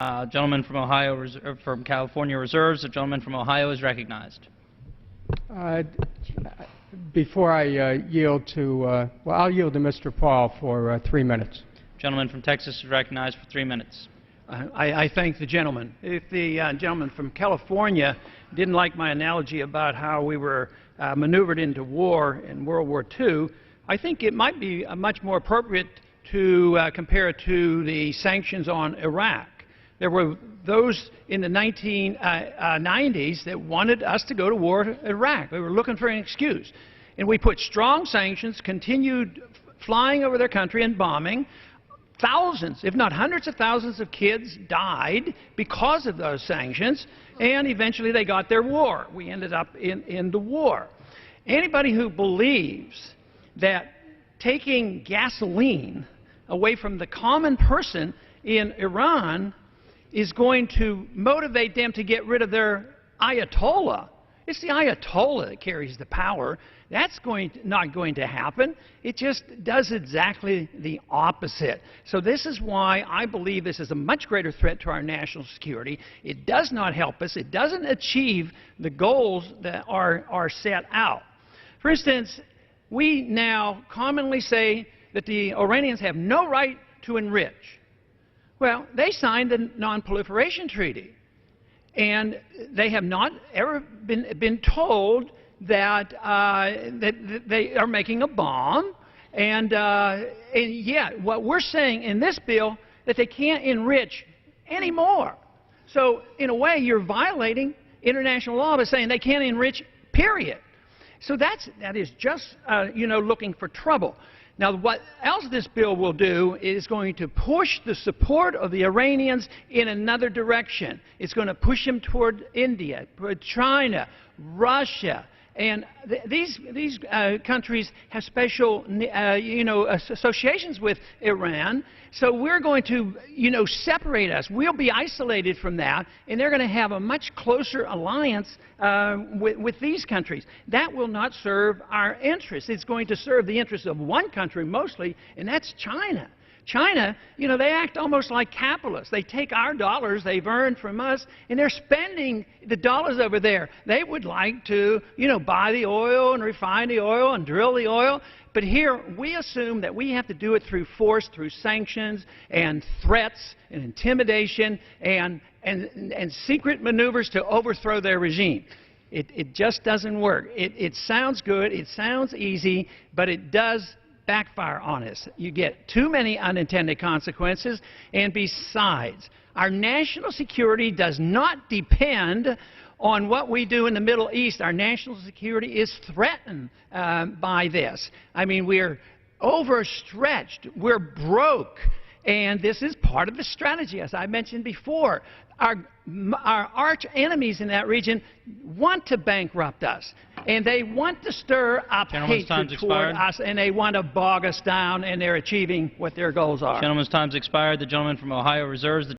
Gentleman from Ohio, from California reserves. The gentleman from Ohio is recognized. Before I yield to, well, I'll yield to Mr. Paul for 3 minutes. Gentleman from Texas is recognized for 3 minutes. I thank the gentleman. If the gentleman from California didn't like my analogy about how we were maneuvered into war in World War II, I think it might be much more appropriate to compare it to the sanctions on Iraq. There were those in the 1990s that wanted us to go to war in Iraq. They were looking for an excuse. And we put strong sanctions, continued flying over their country and bombing. Thousands, if not hundreds of thousands of kids died because of those sanctions, and eventually they got their war. We ended up in the war. Anybody who believes that taking gasoline away from the common person in Iran is going to motivate them to get rid of their Ayatollah. It's the Ayatollah that carries the power. That's not going to happen. It just does exactly the opposite. So this is why I believe this is a much greater threat to our national security. It does not help us. It doesn't achieve the goals that are set out. For instance, we now commonly say that the Iranians have no right to enrich. Well, they signed the Non-Proliferation Treaty, and they have not ever been told that that they are making a bomb, and yet what we're saying in this bill that they can't enrich anymore. So in a way, you're violating international law by saying they can't enrich, period. So that is just looking for trouble. Now, what else this bill will do is going to push the support of the Iranians in another direction. It's going to push them toward India, toward China, Russia. And these countries have special, associations with Iran. So we're going to, separate us. We'll be isolated from that, and they're going to have a much closer alliance with these countries. That will not serve our interests. It's going to serve the interests of one country mostly, and that's China. China, they act almost like capitalists. They take our dollars they've earned from us, and they're spending the dollars over there. They would like to, buy the oil and refine the oil and drill the oil. But here, we assume that we have to do it through force, through sanctions and threats and intimidation and secret maneuvers to overthrow their regime. It just doesn't work. It sounds good. It sounds easy, but it does backfire on us. You get too many unintended consequences, and besides, our national security does not depend on what we do in the Middle East. Our national security is threatened by this. I mean, we're overstretched, we're broke, and this is part of the strategy, as I mentioned before. Our arch enemies in that region want to bankrupt us, and they want to stir up hatred toward us, and they want to bog us down, and they're achieving what their goals are. Gentleman's time's expired. The gentleman from Ohio reserves.